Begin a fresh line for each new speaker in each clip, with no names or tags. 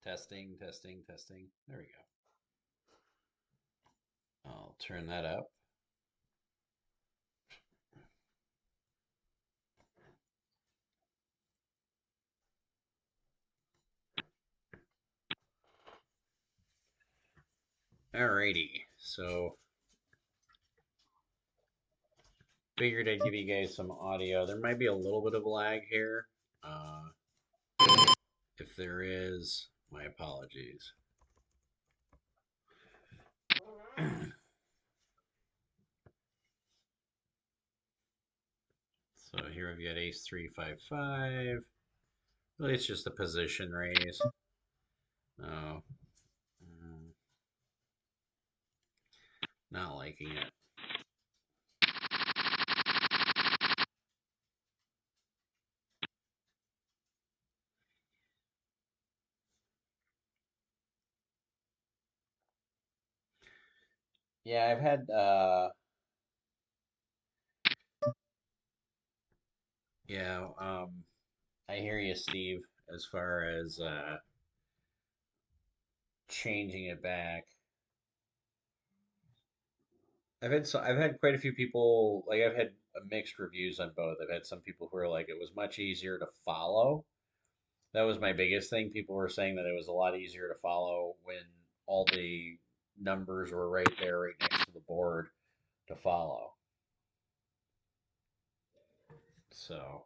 Testing, testing, testing. There we go. I'll turn that up. Alrighty, so figured I'd give you guys some audio. There might be a little bit of lag here. Uh, if there is, my apologies. So here we've got ace 3-5-5. Really, it's just a position raise. Oh, not liking it. Yeah, I've had yeah, I hear you, Steve, as far as changing it back. I've had quite a few people, like I've had mixed reviews on both. I've had some people who are like it was much easier to follow. That was my biggest thing. People were saying that it was a lot easier to follow when all the numbers were right there, right next to the board to follow. So,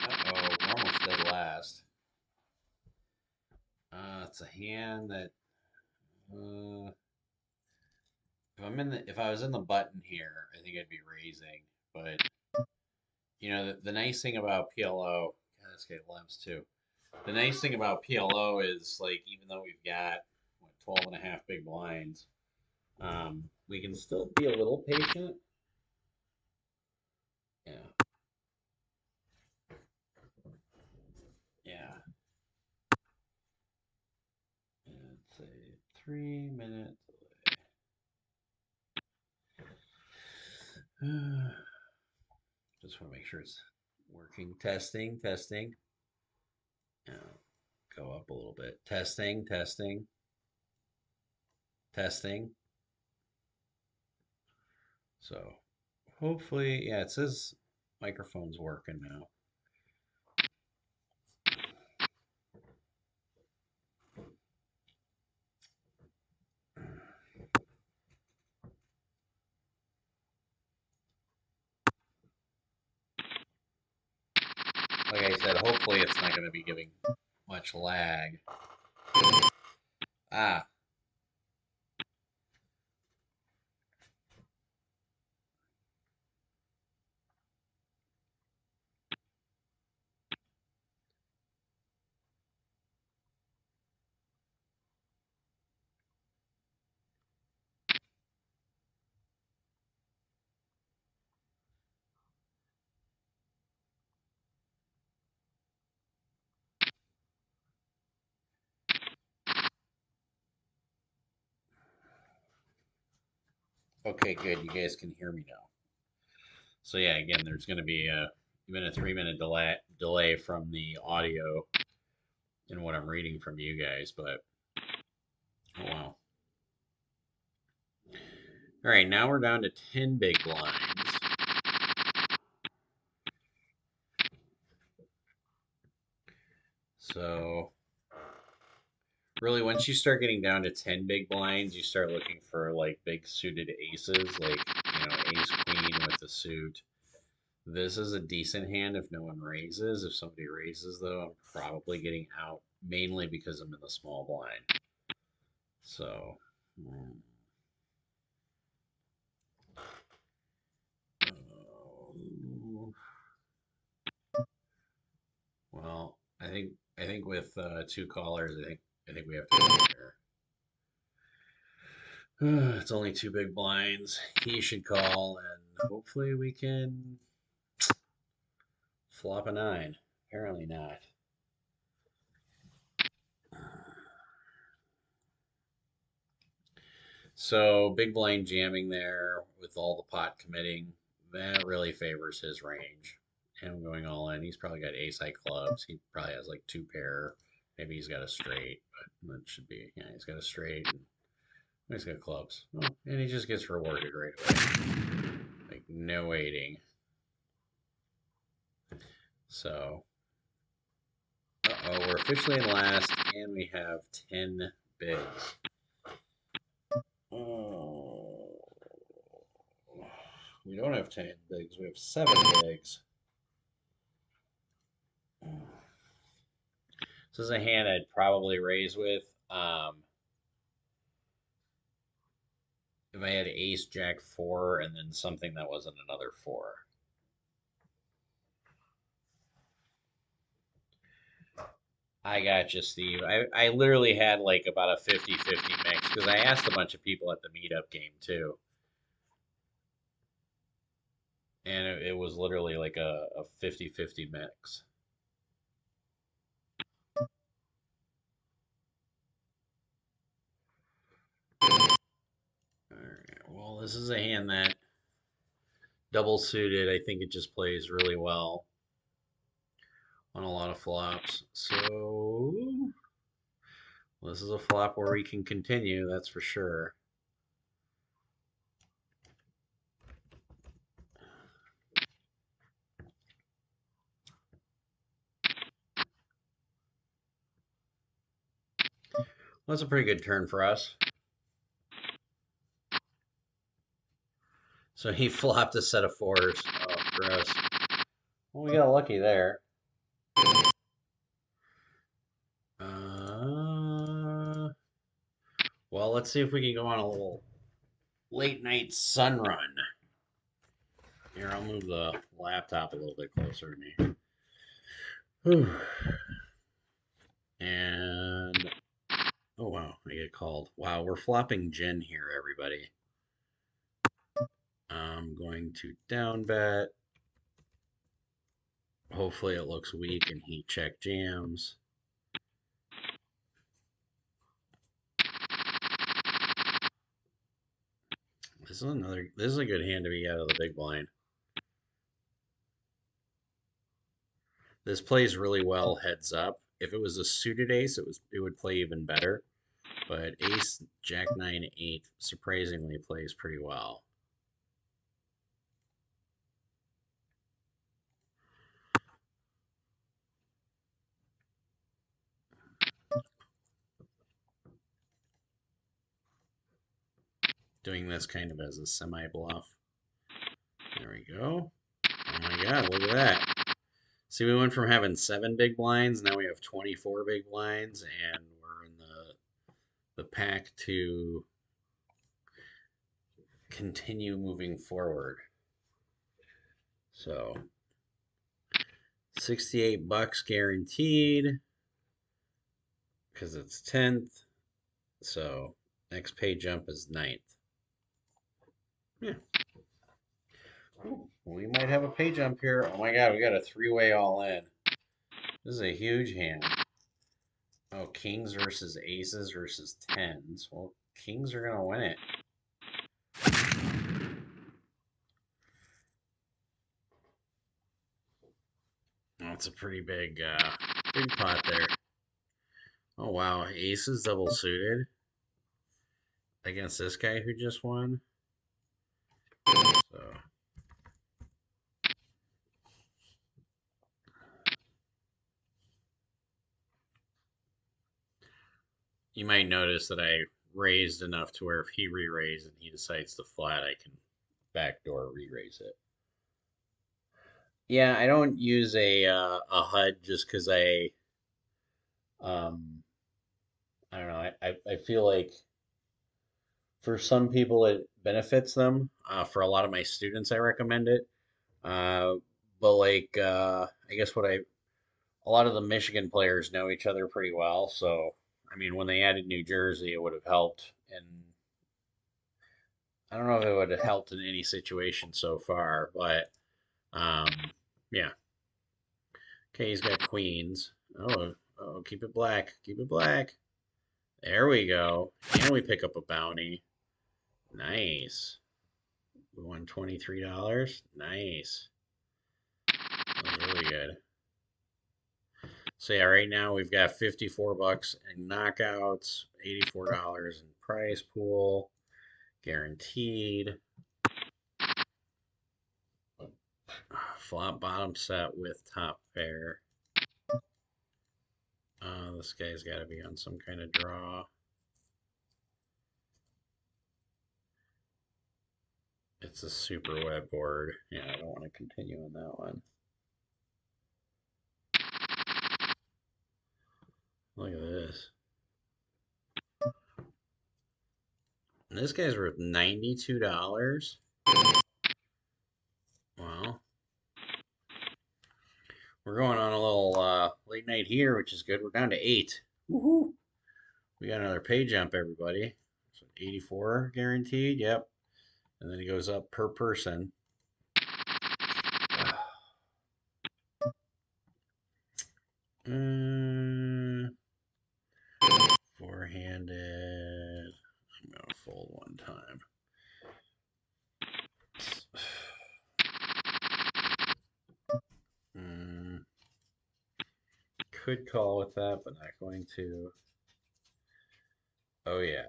uh-oh, we're almost dead last. It's a hand that if I was in the button here, I think I'd be raising. But the nice thing about PLO, God, this guy limps too. The nice thing about PLO is like even though we've got 12 and a half big blinds, we can still be a little patient. Yeah. Yeah. It's a 3 minute delay. Just want to make sure it's working. Testing, testing. Yeah. Go up a little bit. Testing, testing, testing. So hopefully, yeah, it says microphone's working now. Like I said, hopefully it's not going to be giving much lag. Ah, Okay, good. You guys can hear me now. So yeah, again, there's going to be even a 3 minute delay from the audio in what I'm reading from you guys, but oh wow. All right, now we're down to 10 big blinds. So really, once you start getting down to 10 big blinds, you start looking for like big suited aces, like, ace queen with the suit. This is a decent hand if no one raises. If somebody raises, though, I'm probably getting out, mainly because I'm in the small blind. So, well, I think with two callers, I think we have to go here. It's only two big blinds. He should call, and hopefully we can flop a nine. Apparently not. So big blind jamming there with all the pot committing, that really favors his range. Him going all in. He's probably got ace high clubs. He probably has like two pair. Maybe he's got a straight, but that should be, yeah, he's got a straight. And he's got clubs. Oh, and he just gets rewarded right away. Like no waiting. So, we're officially in last, and we have 10 bigs. Oh, we don't have 10 bigs. We have 7 bigs. This is a hand I'd probably raise with. If I had ace, jack, 4, and then something that wasn't another 4. I got you, Steve. I literally had like about a 50-50 mix because I asked a bunch of people at the meetup game too. And it was literally like a 50-50 mix. All right. Well, this is a hand that double suited. I think it just plays really well on a lot of flops. So this is a flop where we can continue, that's for sure. Well, that's a pretty good turn for us. So he flopped a set of 4s. Oh, gross. Well, we got lucky there. Well, let's see if we can go on a little late night sun run. Here, I'll move the laptop a little bit closer to me. Whew. And oh wow, I get called. Wow, we're flopping Jen here, everybody. I'm going to down bet. Hopefully it looks weak and he check jams. This is a good hand to be out of the big blind. This plays really well heads up. If it was a suited ace, it would play even better. But ace, jack 9, 8 surprisingly plays pretty well. Doing this kind of as a semi bluff. There we go. Oh my god, look at that. See, we went from having 7 big blinds, now we have 24 big blinds, and we're in the pack to continue moving forward. So, $68 guaranteed because it's 10th. So, next pay jump is 9th. Yeah. Ooh, we might have a pay jump here. Oh my god, we got a 3-way all in. This is a huge hand. Oh, kings versus aces versus 10s. Well, kings are going to win it. It's a pretty big pot there. Oh wow, aces double suited against this guy who just won. So you might notice that I raised enough to where if he re-raised and he decides to flat, I can backdoor re-raise it. Yeah, I don't use a HUD just because um I don't know, I feel like for some people it benefits them. For a lot of my students, I recommend it. Uh, but I guess a lot of the Michigan players know each other pretty well. So, I mean, when they added New Jersey, it would have helped. And I don't know if it would have helped in any situation so far, but um, yeah. Okay, he's got queens. Oh, keep it black. Keep it black. There we go. And we pick up a bounty. Nice. We won $23. Nice. That was really good. So yeah, right now we've got 54 bucks in knockouts, $84 in prize pool, guaranteed. Flop bottom set with top pair. This guy's got to be on some kind of draw. It's a super web board. Yeah, I don't want to continue on that one. Look at this. And this guy's worth $92. Well, we're going on a little late night here, which is good. We're down to 8. Woohoo! We got another pay jump, everybody. So 84 guaranteed. Yep. And then it goes up per person. Four-handed. I'm going to fold one time. Could call with that, but not going to. Oh, yeah.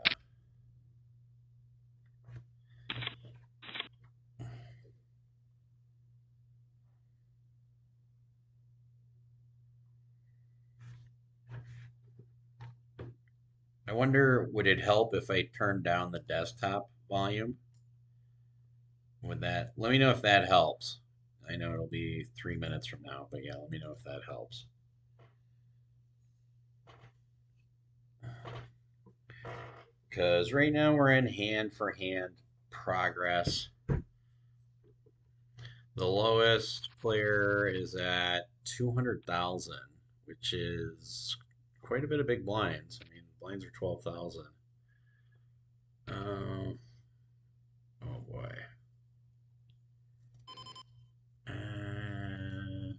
I wonder, would it help if I turned down the desktop volume? Would that, let me know if that helps. I know it'll be 3 minutes from now, but yeah, let me know if that helps. Because right now we're in hand for hand progress. The lowest player is at 200,000, which is quite a bit of big blinds. I mean, blinds are 12,000. Oh boy. And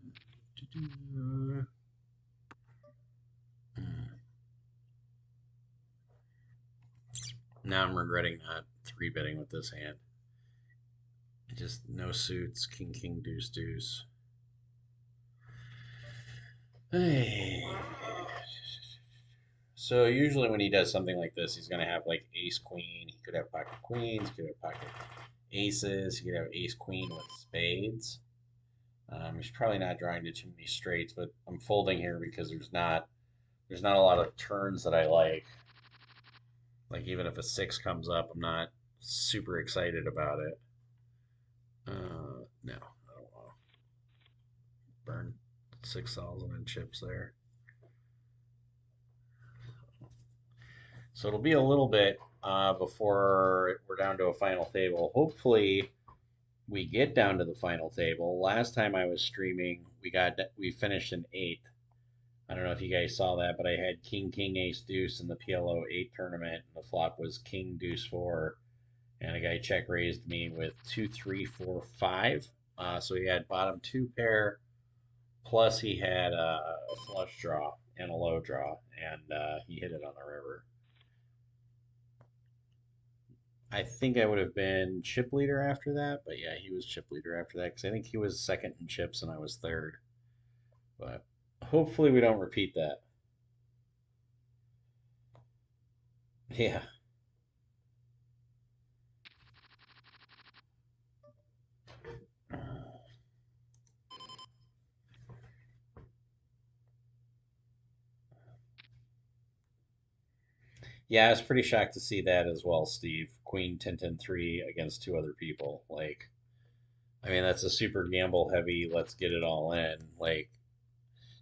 now I'm regretting not three betting with this hand. Just no suits, king, king, deuce, deuce. Hey. So usually when he does something like this, he's gonna have like ace queen. He could have pocket queens. He could have pocket aces. He could have ace queen with spades. He's probably not drawing to too many straights, but I'm folding here because there's not a lot of turns that I like. Like even if a six comes up, I'm not super excited about it. No, I don't want to burn 6,000 in chips there. So it'll be a little bit before we're down to a final table. Hopefully, we get down to the final table. Last time I was streaming, we finished in eighth. I don't know if you guys saw that, but I had King King Ace Deuce in the PLO 8 tournament, and the flop was King Deuce 4, and a guy check raised me with 2 3 4 5. So he had bottom two pair, plus he had a flush draw and a low draw, and he hit it on the river. I think I would have been chip leader after that, but yeah, he was chip leader after that because I think he was second in chips and I was third. But hopefully we don't repeat that. Yeah. Yeah, I was pretty shocked to see that as well, Steve. Queen 10-10-3 against two other people. Like, I mean, that's a super gamble heavy, let's get it all in. Like,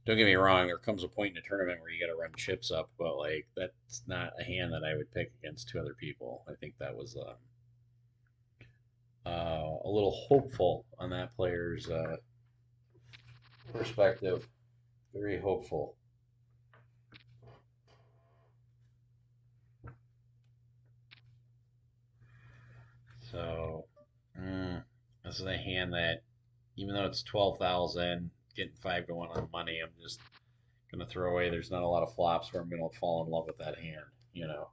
don't get me wrong, there comes a point in a tournament where you got to run chips up, but like, that's not a hand that I would pick against two other people. I think that was a little hopeful on that player's perspective. Very hopeful. So, this is a hand that, even though it's 12,000, getting 5 to 1 on money, I'm just gonna throw away. There's not a lot of flops where I'm gonna fall in love with that hand, you know.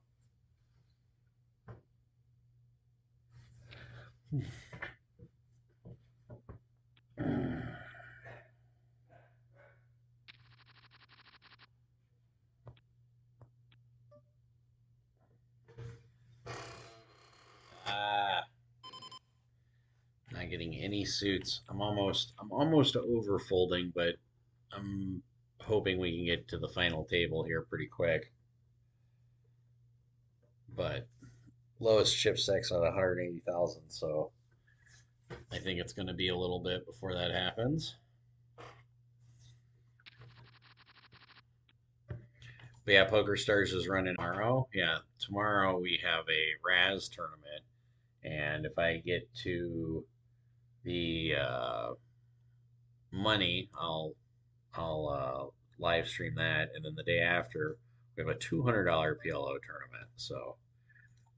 Ah, not getting any suits. I'm almost over folding, but I'm hoping we can get to the final table here pretty quick. But lowest chip sex on 180,000, so I think it's going to be a little bit before that happens. But yeah, Poker Stars is running tomorrow. Yeah, tomorrow we have a Raz tournament, and if I get to the money, I'll live stream that, and then the day after we have a $200 PLO tournament. So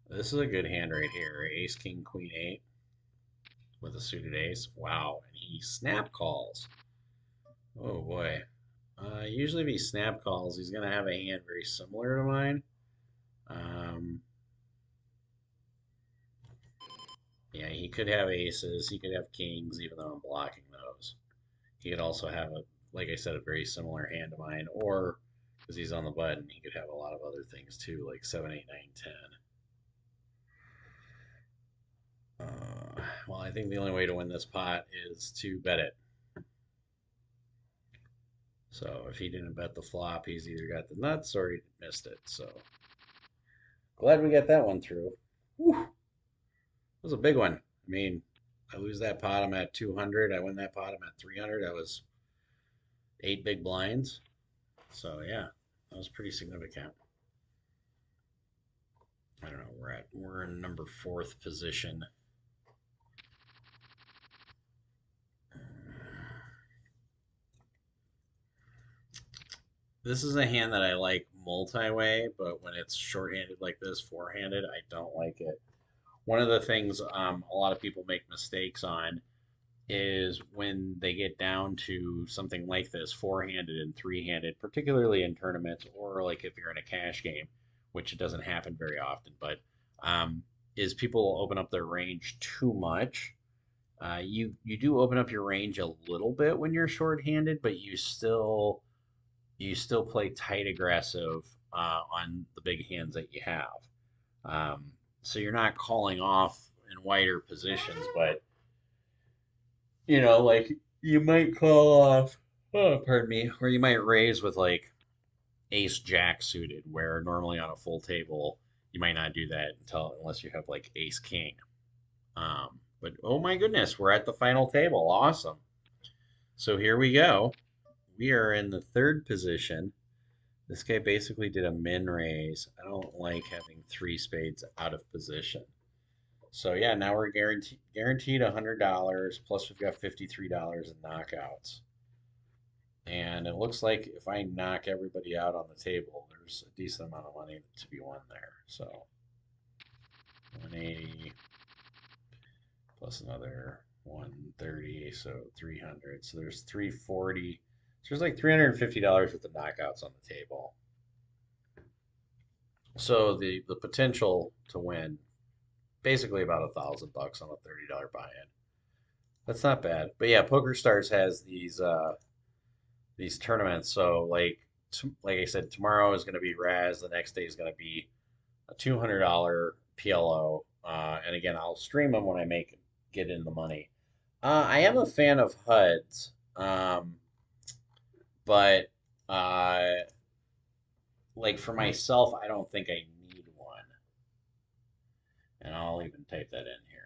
this is a good hand right here. Ace, King, Queen, Eight with a suited ace. Wow, and he snap calls. Oh boy. Usually if he snap calls, he's gonna have a hand very similar to mine. Um, yeah, he could have aces. He could have kings, even though I'm blocking those. He could also have a, like I said, a very similar hand to mine, or because he's on the button, he could have a lot of other things too, like 7, 8, 9, 10. Well, I think the only way to win this pot is to bet it. So if he didn't bet the flop, he's either got the nuts or he missed it. So glad we got that one through. Whew, that was a big one. I mean, I lose that pot, I'm at 200. I win that pot, I'm at 300. That was 8 big blinds. So yeah, that was pretty significant. I don't know. We're in number fourth position. This is a hand that I like multi-way, but when it's short-handed like this, four-handed, I don't like it. One of the things a lot of people make mistakes on is when they get down to something like this, four-handed and three-handed, particularly in tournaments or like if you're in a cash game, which it doesn't happen very often, but um, is people open up their range too much. You do open up your range a little bit when you're short-handed, but you still play tight aggressive on the big hands that you have. Um, so you're not calling off in wider positions, but like you might call off, oh, pardon me, or you might raise with like ace jack suited, where normally on a full table you might not do that unless you have like ace king. But oh my goodness, we're at the final table. Awesome. So here we go. We are in the third position. This guy basically did a min raise. I don't like having three spades out of position. So yeah, now we're guaranteed $100 plus we've got $53 in knockouts. And it looks like if I knock everybody out on the table, there's a decent amount of money to be won there. So 180 plus another 130, so 300. So there's 340. So there's like $350 worth of knockouts on the table. So the potential to win basically about $1,000 on a $30 buy-in. That's not bad. But yeah, Poker Stars has these these tournaments. So like I said, tomorrow is going to be Raz. The next day is going to be a $200 PLO. And again, I'll stream them when I get in the money. I am a fan of HUDs, but uh, like for myself, I don't think I need one. And I'll even type that in here.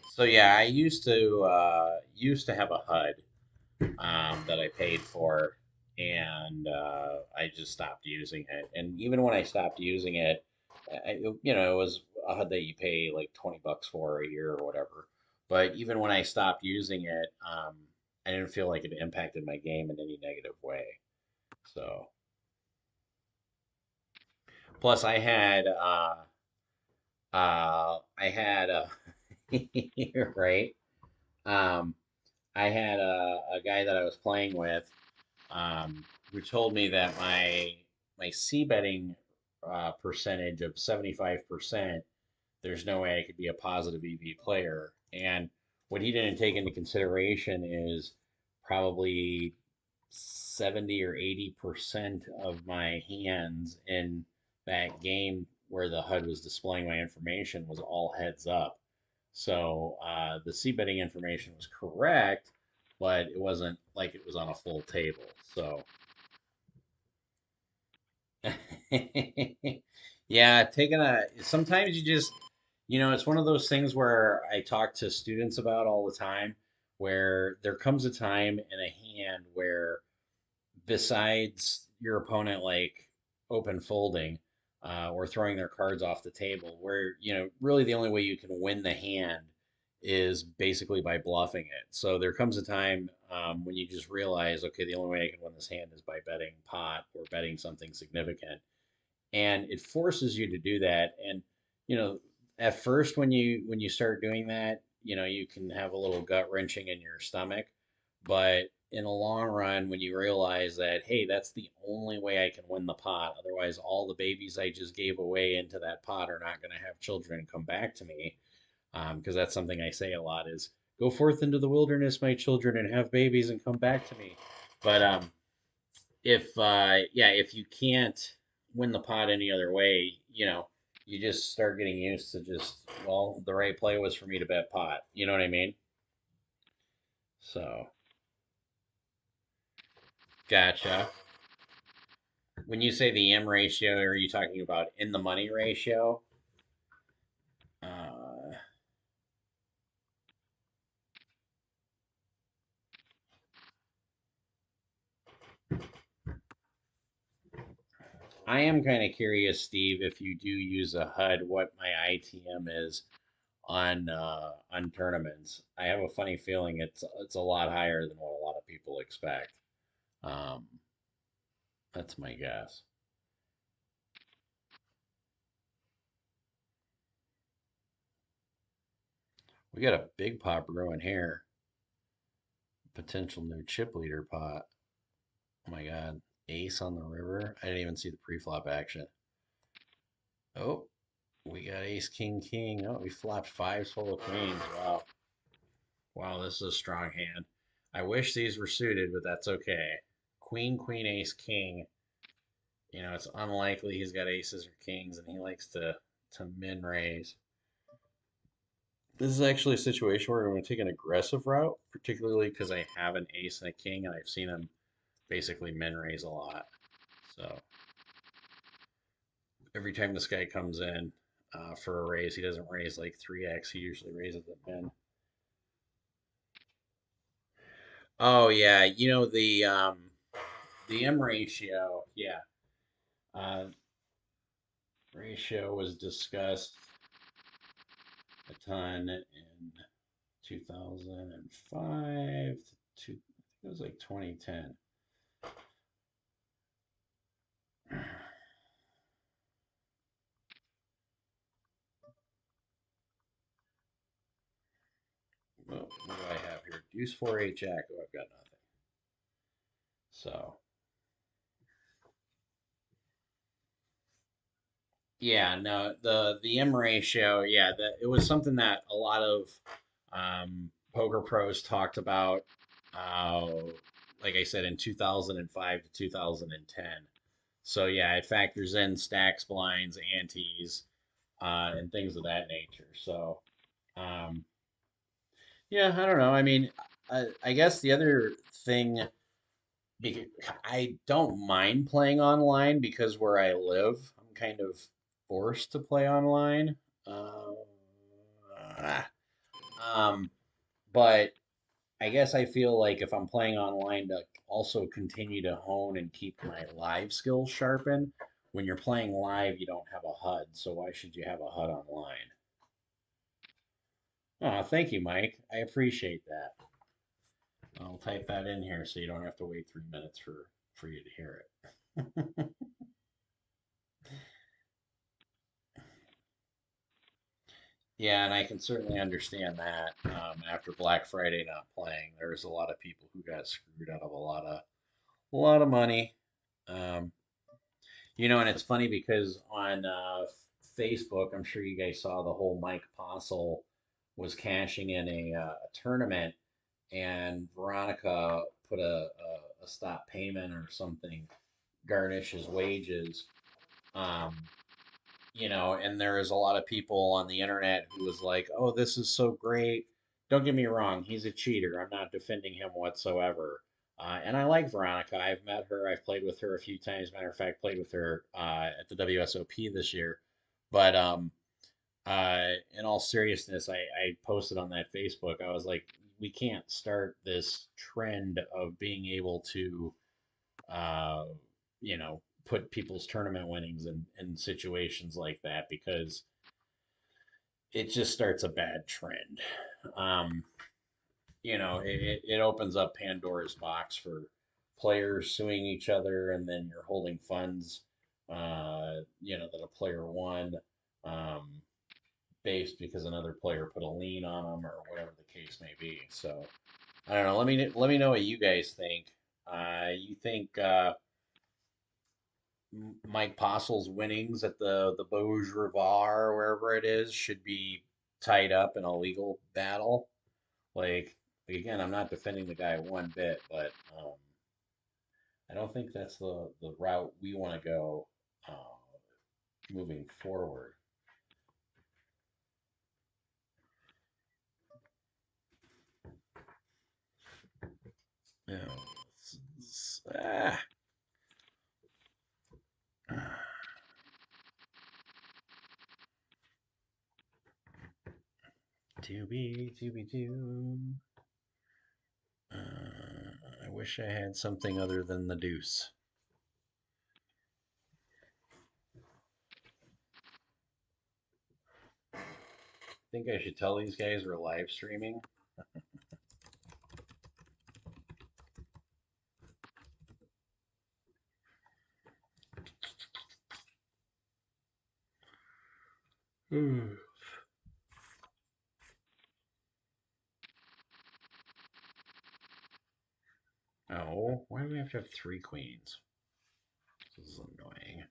So yeah, I used to have a HUD that I paid for, and I just stopped using it. And even when I stopped using it, it was a HUD that you pay like $20 for a year or whatever. But even when I stopped using it, I didn't feel like it impacted my game in any negative way. So plus I had you're right. Um, I had a guy that I was playing with who told me that my c betting percentage of 75%, there's no way I could be a positive EV player. And what he didn't take into consideration is probably 70 or 80% of my hands in that game where the HUD was displaying my information was all heads up. So the c betting information was correct, but it wasn't like it was on a full table. So yeah, taking a sometimes you just it's one of those things where I talk to students about all the time where there comes a time in a hand where besides your opponent like open folding or throwing their cards off the table, where really the only way you can win the hand is basically by bluffing it. So there comes a time when you just realize, okay, the only way I can win this hand is by betting pot or betting something significant, and it forces you to do that. And you know at first when you start doing that, you can have a little gut wrenching in your stomach, but in the long run, when you realize that, hey, that's the only way I can win the pot, otherwise all the babies I just gave away into that pot are not going to have children and come back to me, because that's something I say a lot is go forth into the wilderness, my children, and have babies and come back to me. But if you can't win the pot any other way, you just start getting used to just, well, the right play was for me to bet pot. You know what I mean? So gotcha. When you say the M ratio, are you talking about in the money ratio? Uh, I am kind of curious, Steve, if you do use a HUD, what my ITM is on tournaments. I have a funny feeling it's a lot higher than what a lot of people expect. Um, that's my guess. We got a big pot brewing here. Potential new chip leader pot. Oh my god. Ace on the river. I didn't even see the pre-flop action. Oh, we got ace, king, king. Oh, we flopped fives full of queens. Wow. Wow, this is a strong hand. I wish these were suited, but that's okay. Queen, queen, ace, king. It's unlikely he's got aces or kings, and he likes to min raise. This is actually a situation where I'm going to take an aggressive route, particularly because I have an ace and a king, and I've seen him basically min raise a lot. So every time this guy comes in for a raise, he doesn't raise like 3x. He usually raises at min. Oh yeah, the M ratio. Yeah, uh, ratio was discussed a ton in 2005 to it was like 2010. Well, what do I have here? Deuce 4 8 Jack. Oh, I've got nothing. So yeah, no, the M ratio, yeah, it was something that a lot of poker pros talked about. Uh, like I said, in 2005 to 2010. So yeah, it factors in stacks, blinds, antes, and things of that nature. So um, yeah, I don't know. I mean, I guess the other thing, because I don't mind playing online because where I live, I'm kind of forced to play online. Uh, um, but I guess I feel like if I'm playing online to also continue to hone and keep my live skills sharpened, when you're playing live, you don't have a HUD, so why should you have a HUD online? Oh, thank you, Mike. I appreciate that. I'll type that in here so you don't have to wait 3 minutes for you to hear it. Yeah, and I can certainly understand that. After Black Friday not playing, there was a lot of people who got screwed out of a lot of money. Um, and it's funny because on Facebook, I'm sure you guys saw the whole Mike Postle was cashing in a tournament, and Veronica put a stop payment or something, garnish his wages. Um, and there is a lot of people on the internet who was like, "Oh, this is so great." Don't get me wrong, he's a cheater. I'm not defending him whatsoever. And I like Veronica. I've met her. I've played with her a few times. Matter of fact, played with her at the WSOP this year. But in all seriousness, I posted on that Facebook. I was like, we can't start this trend of being able to uh, put people's tournament winnings in situations like that because it just starts a bad trend. Um, it opens up Pandora's box for players suing each other, and then you're holding funds, that a player won, um, based because another player put a lien on them or whatever the case may be. So I don't know. Let me know what you guys think. You think Mike Postle's winnings at the Beauge Revoir or wherever it is should be tied up in a legal battle. Like again, I'm not defending the guy one bit, but I don't think that's the route we want to go moving forward. You know, to be. I wish I had something other than the deuce. Think I should tell these guys we're live streaming. Oh, why do we have to have three queens? This is annoying.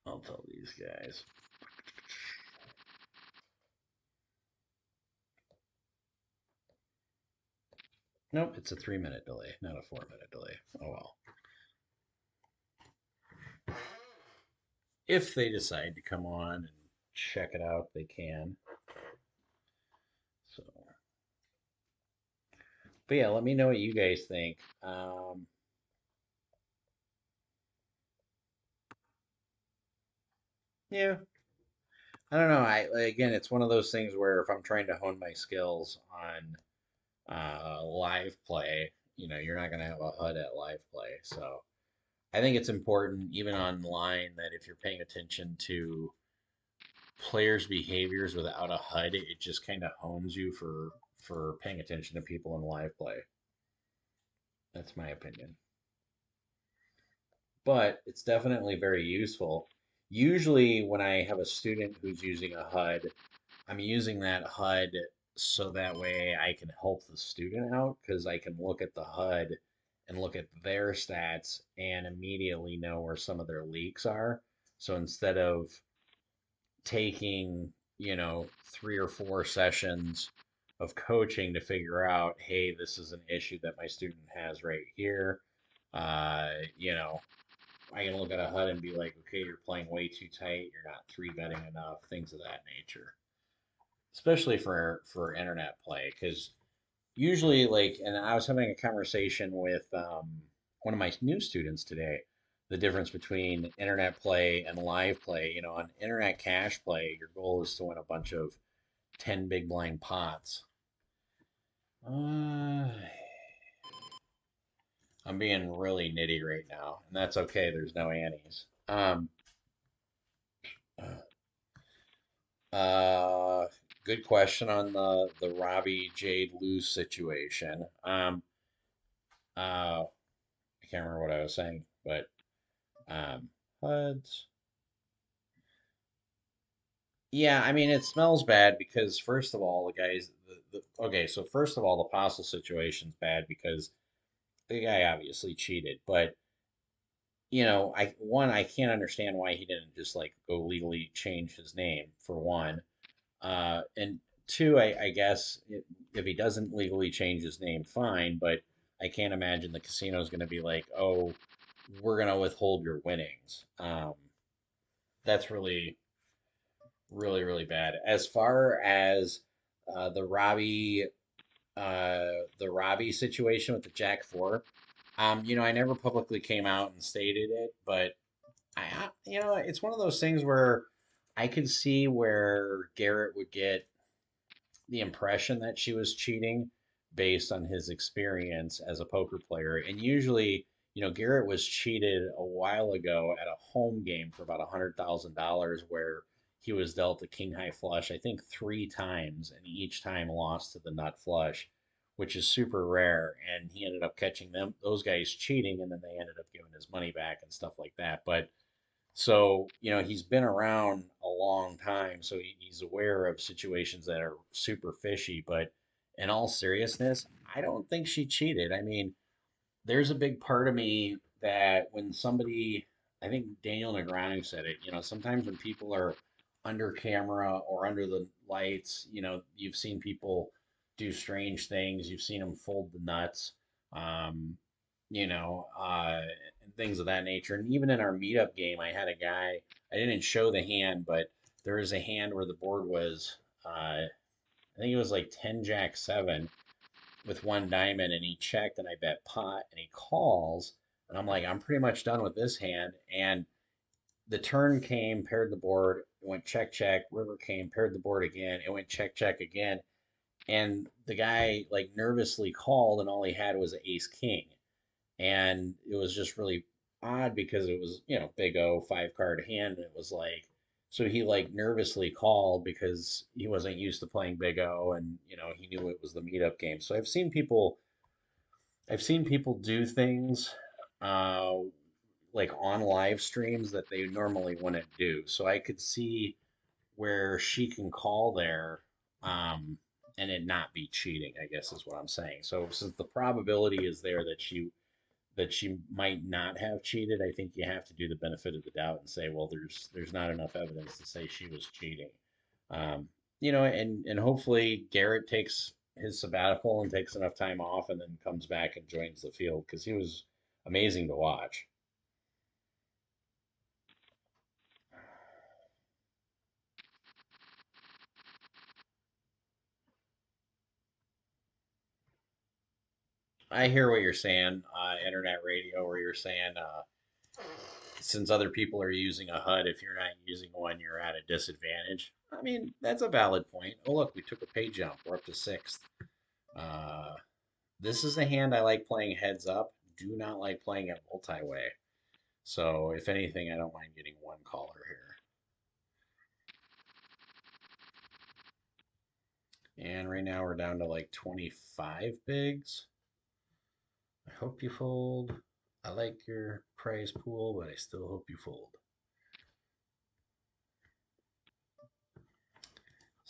I'll tell these guys. Nope, it's a 3 minute delay, not a 4 minute delay. Oh well. If they decide to come on and check it out, they can. So, but yeah, let me know what you guys think. Yeah, I don't know. I again, it's one of those things where if I'm trying to hone my skills on live play, you're not going to have a HUD at live play. So I think it's important, even online, that if you're paying attention to players' behaviors without a HUD, it just kind of hones you for paying attention to people in live play. That's my opinion. But it's definitely very useful. Usually, when I have a student who's using a HUD, I'm using that HUD so that way I can help the student out because I can look at the HUD and look at their stats and immediately know where some of their leaks are. So instead of taking, 3 or 4 sessions of coaching to figure out, hey, this is an issue that my student has right here. Uh, you know, I can look at a HUD and be like, okay, you're playing way too tight. You're not three betting enough. Things of that nature, especially for internet play, because usually, like, and I was having a conversation with one of my new students today, the difference between internet play and live play. On internet cash play, your goal is to win a bunch of 10 big blind pots. uh, I'm being really nitty right now, and that's okay. There's no antes. uh Good question on the Robbie Jade Lose situation. I can't remember what I was saying, but HUDs. Yeah, I mean, it smells bad because first of all, the guys, okay, so first of all, the Apostle situation's bad because the guy obviously cheated, but I can't understand why he didn't just like go legally change his name for one, and two, I guess if he doesn't legally change his name, fine, but I can't imagine the casino's going to be like, oh, we're going to withhold your winnings. That's really really bad. As far as uh, the Robbie the Robbie situation with the Jack Four, I never publicly came out and stated it, but it's one of those things where I could see where Garrett would get the impression that she was cheating based on his experience as a poker player. And usually, Garrett was cheated a while ago at a home game for about $100,000 where he was dealt a king high flush, I think 3 times, and each time lost to the nut flush, which is super rare. And he ended up catching those guys cheating, and then they ended up giving his money back and stuff like that. But so, he's been around a long time, so he's aware of situations that are super fishy. But in all seriousness, I don't think she cheated. I mean, there's a big part of me that when somebody, I think Daniel Negreanu said it, sometimes when people are under camera or under the lights, you've seen people do strange things. You've seen them fold the nuts, um, and things of that nature. And even in our meetup game, I had a guy, I didn't show the hand, but there was a hand where the board was, I think it was like 10 Jack 7 with one diamond, and he checked and I bet pot and he calls, and I'm like, I'm pretty much done with this hand. And the turn came, paired the board, it went check check, river came, paired the board again, it went check check again, and the guy like nervously called and all he had was an ace king. And it was just really odd because it was, big O 5 card hand, and it was like, so he like nervously called because he wasn't used to playing big O, and he knew it was the meetup game. So I've seen people do things uh, like on live streams that they normally wouldn't do. So I could see where she can call there, um, and it not be cheating, I guess is what I'm saying. So since the probability is there that she might not have cheated, I think you have to do the benefit of the doubt and say, well, there's not enough evidence to say she was cheating. Um, and hopefully Garrett takes his sabbatical and takes enough time off and then comes back and joins the field because he was amazing to watch. I hear what you're saying, internet radio, where you're saying since other people are using a HUD, if you're not using one, you're at a disadvantage. I mean, that's a valid point. Oh, look, we took a pay jump. We're up to sixth. Uh, this is the hand I like playing heads up. Do not like playing it multi-way. So if anything, I don't mind getting one caller here. And right now we're down to like 25 bigs. I hope you fold. I like your prize pool, but I still hope you fold.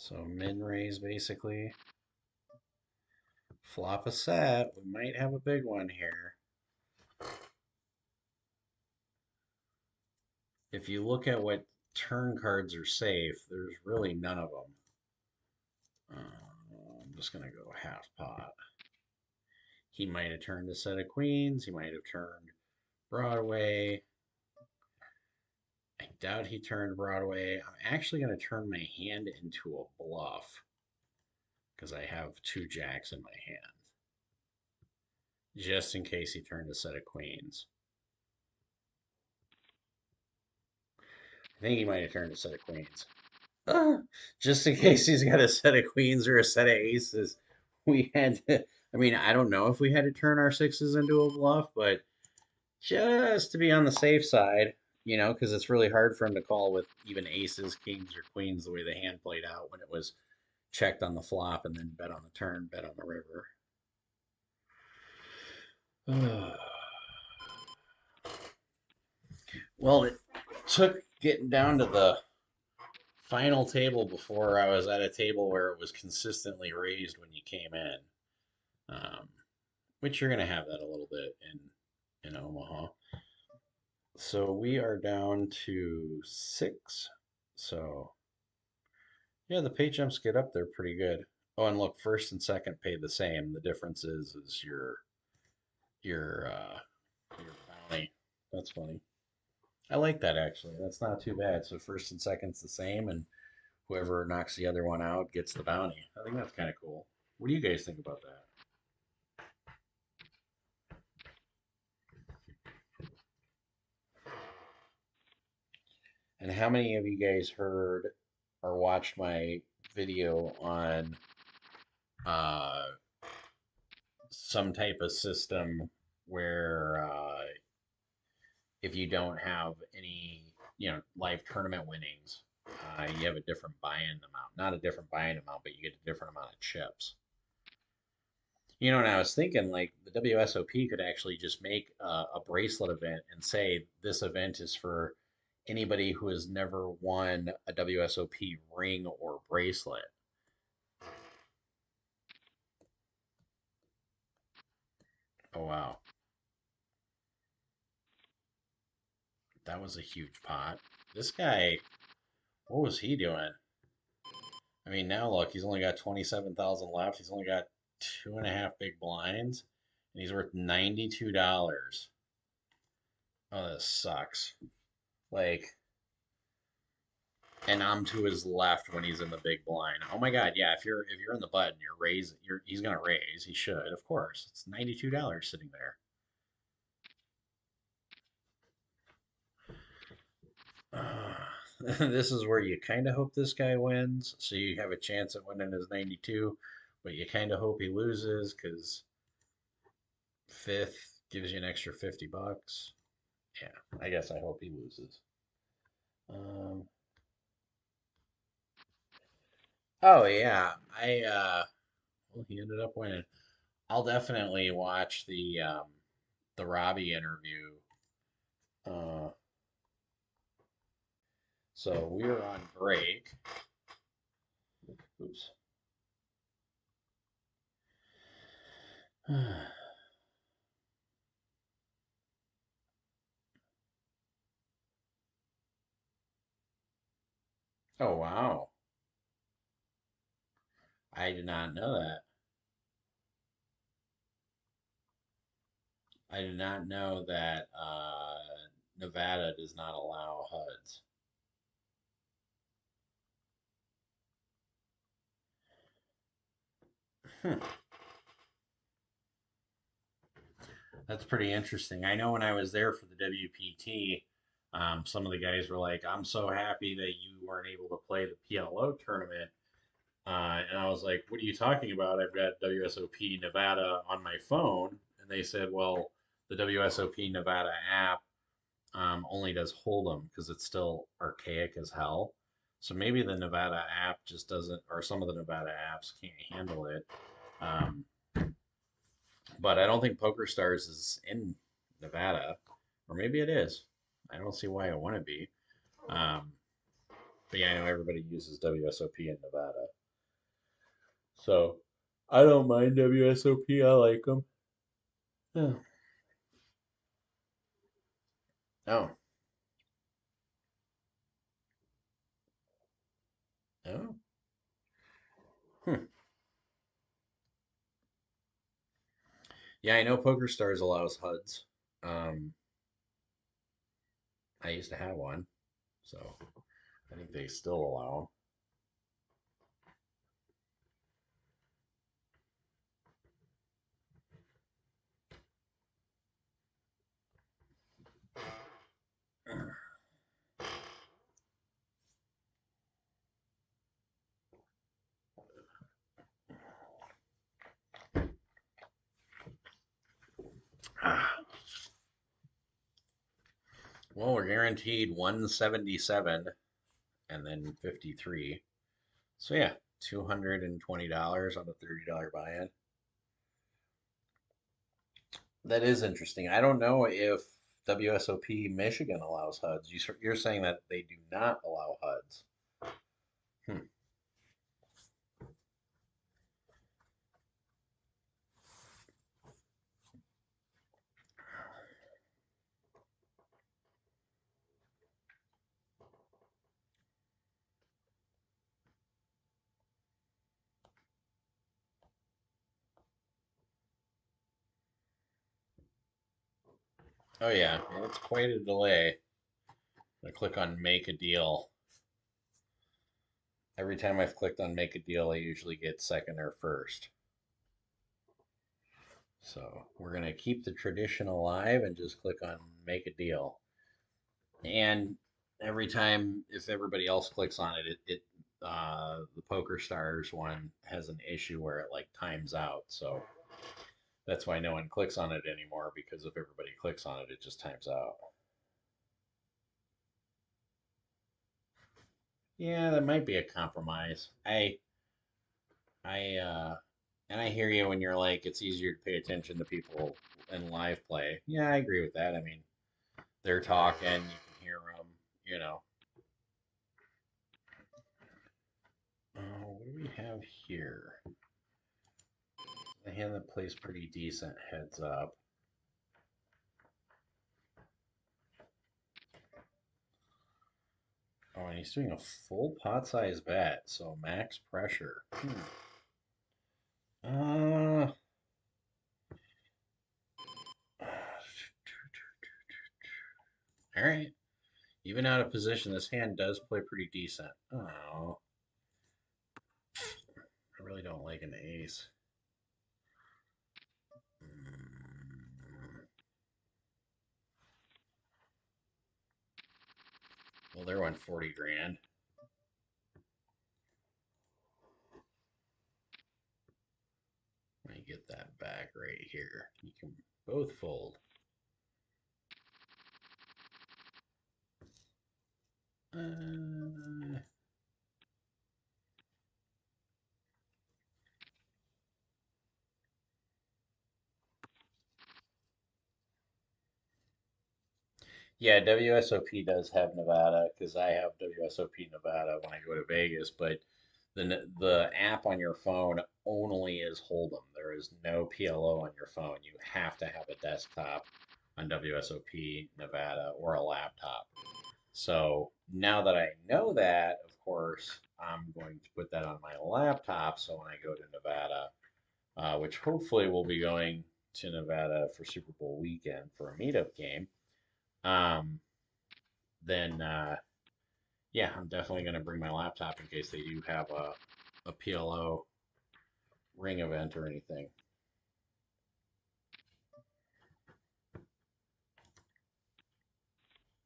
So min raise basically. Flop a set. We might have a big one here. If you look at what turn cards are safe, there's really none of them. I'm just going to go half pot. He might have turned a set of queens. He might have turned Broadway. I doubt he turned Broadway. I'm actually going to turn my hand into a bluff because I have two jacks in my hand, just in case he turned a set of queens. I think he might have turned a set of queens. Just in case he's got a set of queens or a set of aces. We had to, I mean, I don't know if we had to turn our sixes into a bluff, but just to be on the safe side, because it's really hard for him to call with even aces, kings, or queens the way the hand played out when it was checked on the flop and then bet on the turn, bet on the river. Well, it took getting down to the final table before I was at a table where it was consistently raised when you came in, um, which you're going to have that a little bit in Omaha. So we are down to 6. So yeah, the pay jumps get up there pretty good. Oh, and look, first and second pay the same. The difference is your bounty. That's funny. I like that actually. That's not too bad. So first and second's the same, and whoever knocks the other one out gets the bounty. I think that's kind of cool. What do you guys think about that? And how many of you guys heard or watched my video on uh, some type of system where if you don't have any, live tournament winnings, you have a different buy-in amount. Not a different buy-in amount, but you get a different amount of chips. And I was thinking like the WSOP could actually just make a bracelet event and say this event is for anybody who has never won a WSOP ring or bracelet. Oh, wow. That was a huge pot. This guy, what was he doing? I mean, now look, he's only got 27,000 left. He's only got two and a half big blinds, and he's worth $92. Oh, this sucks. Like, and I'm to his left when he's in the big blind. Oh my God, yeah. If you're in the button, he's gonna raise. He should, of course. It's $92 sitting there. This is where you kind of hope this guy wins, so you have a chance at winning his 92, but you kind of hope he loses because fifth gives you an extra $50. Yeah, I guess I hope he loses. Um, oh yeah, well, he ended up winning. I'll definitely watch the Robbie interview. Uh, so we're on break. Oops. Oh wow, I did not know that. I did not know that Nevada does not allow HUDs. Hmm. That's pretty interesting. I know when I was there for the WPT, some of the guys were like, "I'm so happy that you weren't able to play the PLO tournament." And I was like, "What are you talking about? I've got WSOP Nevada on my phone." And they said, "Well, the WSOP Nevada app only does Hold'em because it's still archaic as hell. So maybe the Nevada app just doesn't, or some of the Nevada apps can't handle it." Um, but I don't think PokerStars is in Nevada, or maybe it is. I don't see why it wouldn't be. Um, but yeah, I know everybody uses WSOP in Nevada. So I don't mind WSOP. I like them. Oh. Oh. Oh. Hmm. Yeah, I know PokerStars allows HUDs. Um, I used to have one, so I think they still allow them. Well, we're guaranteed 177 and then 53. So yeah, $220 on a $30 buy-in. That is interesting. I don't know if WSOP Michigan allows HUDs. You're saying that they do not allow HUDs. Hmm. Oh yeah, it's quite a delay. I click on make a deal. Every time I've clicked on make a deal, I usually get second or first. So we're gonna keep the tradition alive and just click on make a deal. And every time, if everybody else clicks on it, the Poker Stars one has an issue where it like times out. So that's why no one clicks on it anymore because if everybody clicks on it, it just times out. Yeah, that might be a compromise. I and I hear you when you're like it's easier to pay attention to people in live play. Yeah, I agree with that. I mean, they're talking, you can hear them, you know. What do we have here? A hand that plays pretty decent heads up. Oh, and he's doing a full pot size bet, so max pressure. Uh, all right. Even out of position, this hand does play pretty decent. Oh, I really don't like an ace. Well, there went 40 grand. Let me get that back right here. You can both fold. Uh, yeah, WSOP does have Nevada because I have WSOP Nevada when I go to Vegas, but the app on your phone only is Hold'em. There is no PLO on your phone. You have to have a desktop on WSOP Nevada or a laptop. So now that I know that, of course, I'm going to put that on my laptop. So when I go to Nevada, which hopefully will be going to Nevada for Super Bowl weekend for a meetup game, um, then yeah, I'm definitely going to bring my laptop in case they do have a PLO ring event or anything.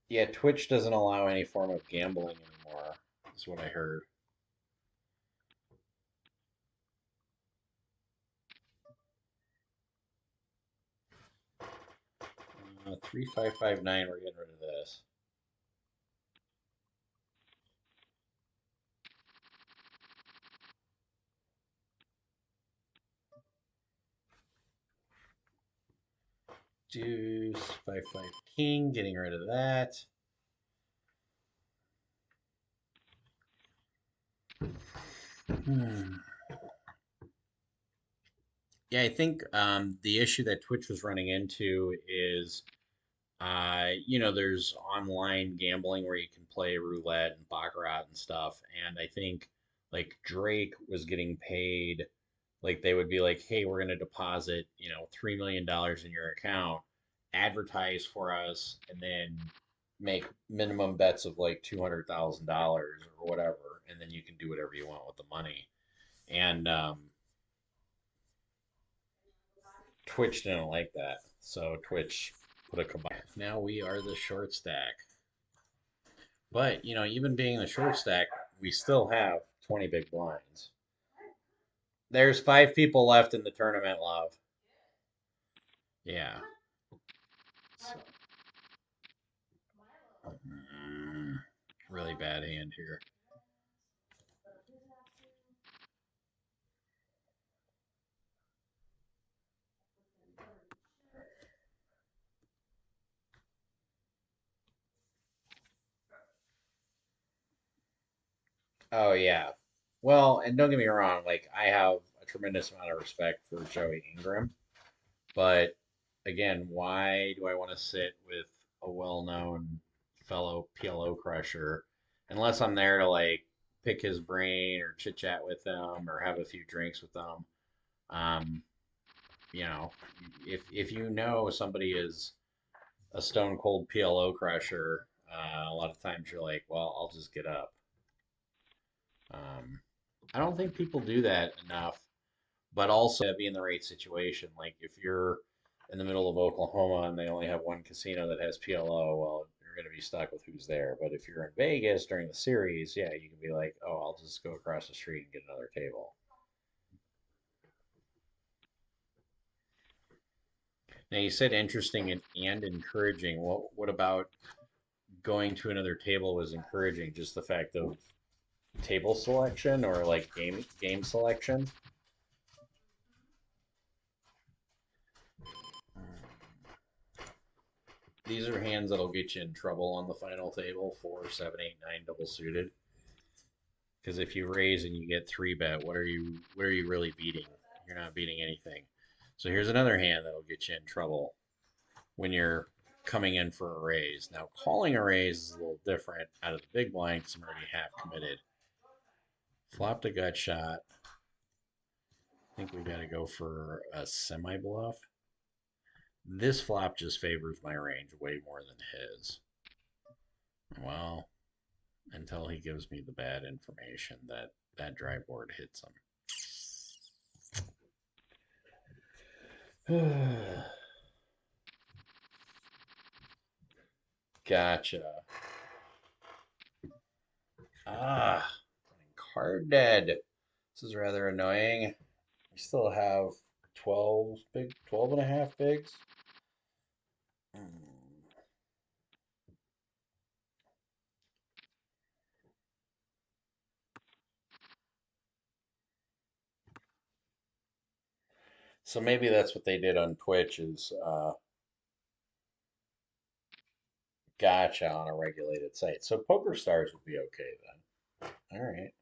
Yeah, Twitch doesn't allow any form of gambling anymore. That's what I heard. 3559, we're getting rid of this. Deuce, 5 5 king, getting rid of that. Hmm. Yeah, I think the issue that Twitch was running into is, there's online gambling where you can play roulette and baccarat and stuff, and I think like Drake was getting paid, like they would be like, "Hey, we're gonna deposit, $3 million in your account, advertise for us, and then make minimum bets of like $200,000 or whatever, and then you can do whatever you want with the money." And Twitch didn't like that, so Twitch put a combine. Now we are the short stack. But, even being the short stack, we still have 20 big blinds. There's 5 people left in the tournament, love. Yeah. So, mm, really bad hand here. Oh, yeah. Well, and don't get me wrong, like, I have a tremendous amount of respect for Joey Ingram. But again, why do I want to sit with a well-known fellow PLO crusher unless I'm there to like pick his brain or chit chat with them or have a few drinks with them? Um, you know, if you know somebody is a stone cold PLO crusher, a lot of times you're like, well, I'll just get up. Um, I don't think people do that enough, but also be in the right situation. Like if you're in the middle of Oklahoma and they only have one casino that has PLO, well, you're going to be stuck with who's there. But if you're in Vegas during the series, yeah, you can be like, oh, I'll just go across the street and get another table. Now you said interesting and encouraging. What about going to another table was encouraging? Just the fact of table selection or like game selection? These are hands that'll get you in trouble on the final table, 4, 7, 8, 9 double suited. Because if you raise and you get 3 bet, what are you really beating? You're not beating anything. So here's another hand that'll get you in trouble when you're coming in for a raise. Now calling a raise is a little different out of the big blind because I'm already half committed. Flopped a gut shot. I think we got to go for a semi bluff. This flop just favors my range way more than his. Well, until he gives me the bad information that that dry board hits him. Gotcha. Ah, card dead. This is rather annoying. We still have 12 and a half bigs. Hmm. So maybe that's what they did on Twitch is gotcha on a regulated site. So Poker Stars would be okay then. All right.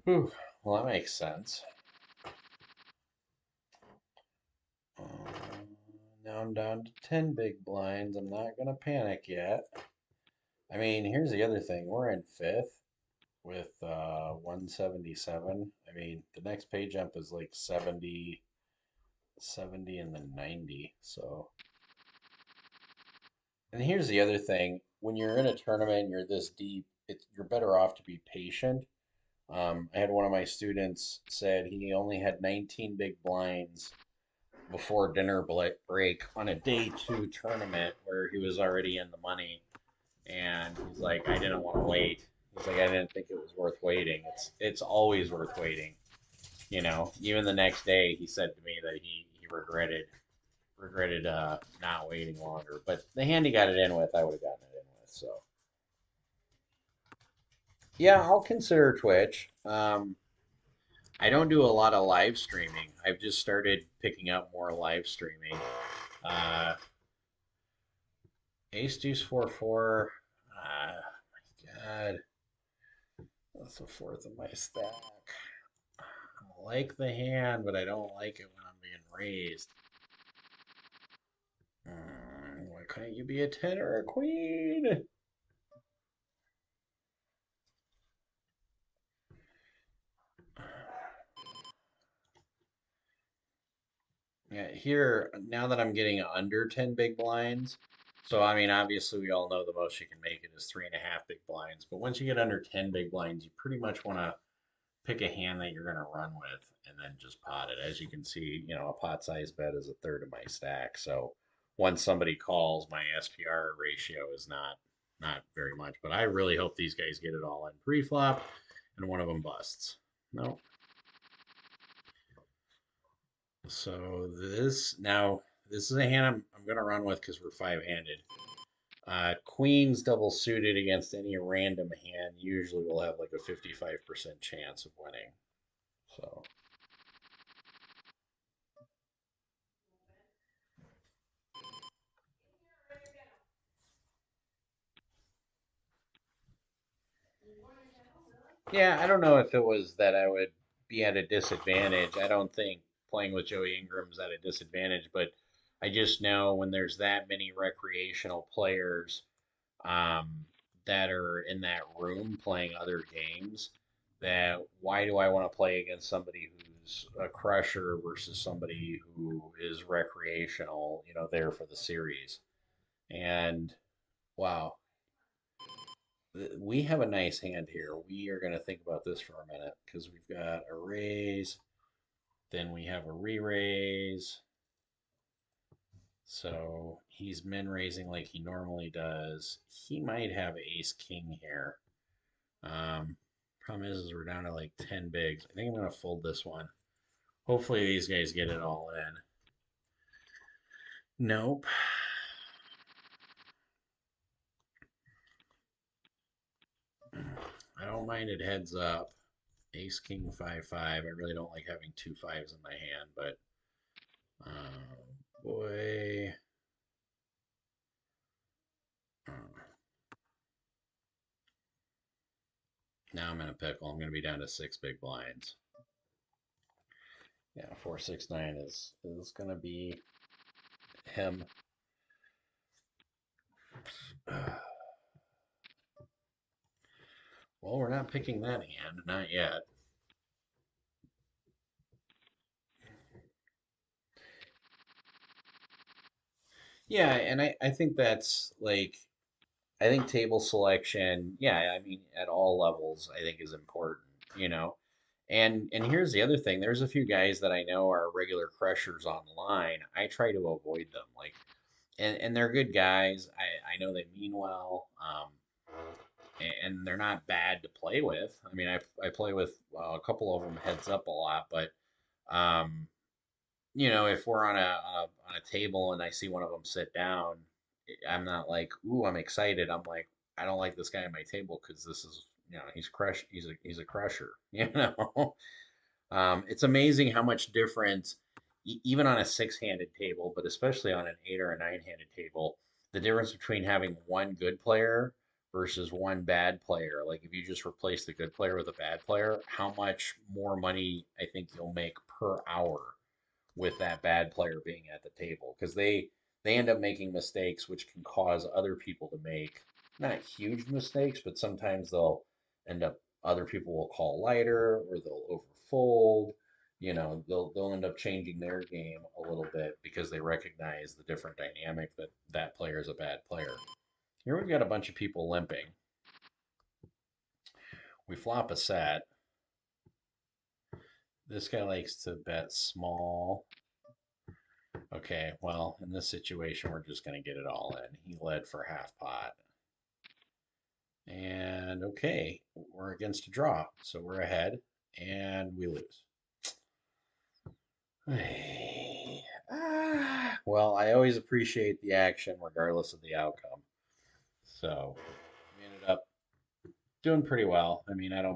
Whew. Well, that makes sense. Now I'm down to 10 big blinds. I'm not going to panic yet. I mean, here's the other thing. We're in fifth with 177. I mean, the next pay jump is like 70, 70 and then 90. So, and here's the other thing. When you're in a tournament, you're this deep, you're better off to be patient. I had one of my students said he only had 19 big blinds before dinner break on a day 2 tournament where he was already in the money. And he's like, I didn't want to wait. He's like, I didn't think it was worth waiting. It's always worth waiting. Even the next day, he said to me that he regretted not waiting longer. But the hand he got it in with, I would have gotten it in with. So yeah, I'll consider Twitch. I don't do a lot of live streaming. I've just started picking up more live streaming. Uh, Ace deuce 4 4. Ah, my God. That's the fourth of my stack. I like the hand, but I don't like it when I'm being raised. Why couldn't you be a 10 or a queen? Yeah, here, now that I'm getting under 10 big blinds, so I mean, obviously, we all know the most you can make it is 3.5 big blinds, but once you get under 10 big blinds, you pretty much want to pick a hand that you're going to run with and then just pot it. As you can see, a pot size bet is a third of my stack. So once somebody calls, my SPR ratio is not very much. But I really hope these guys get it all in pre-flop and one of them busts. No. So this is a hand I'm going to run with because we're five-handed. Queens double suited against any random hand usually will have like a 55% chance of winning. So yeah, I don't know if it was that I would be at a disadvantage. I don't think playing with Joey Ingram's at a disadvantage, but I just know when there's that many recreational players um, that are in that room playing other games, that why do I want to play against somebody who's a crusher versus somebody who is recreational, there for the series? And wow, we have a nice hand here. We are going to think about this for a minute because we've got a raise, then we have a re-raise. So he's min raising like he normally does. He might have ace king here. Um, Problem is we're down to like 10 bigs. I think I'm going to fold this one. Hopefully these guys get it all in. Nope. I don't mind it heads up. Ace king 5 5. I really don't like having two fives in my hand, but boy. Uh, Now I'm in a pickle. I'm going to be down to six big blinds. Yeah, 469 is going to be him. Well, we're not picking that hand, not yet. Yeah, and I think that's like I think table selection, yeah, I mean at all levels I think is important. And here's the other thing. There's a few guys that I know are regular crushers online. I try to avoid them. Like and they're good guys. I know they mean well. And they're not bad to play with. I mean, I play with a couple of them heads up a lot, but um, if we're on a table and I see one of them sit down, I'm not like, ooh, I'm excited. I'm like, I don't like this guy at my table because this is, he's crush, he's a crusher. It's amazing how much difference, even on a six-handed table, but especially on an eight or a nine-handed table, the difference between having one good player versus one bad player. Like if you just replace the good player with a bad player, how much more money I think you'll make per hour with that bad player being at the table because they end up making mistakes which can cause other people to make not huge mistakes, but sometimes they'll end up other people will call lighter or they'll overfold. They'll end up changing their game a little bit because they recognize the different dynamic that that player is a bad player. Here we've got a bunch of people limping. We flop a set. This guy likes to bet small. Okay, well, in this situation, we're just going to get it all in. He led for half pot. And okay, we're against a draw, so we're ahead, and we lose. Well, I always appreciate the action regardless of the outcome. So we ended up doing pretty well. I mean, I don't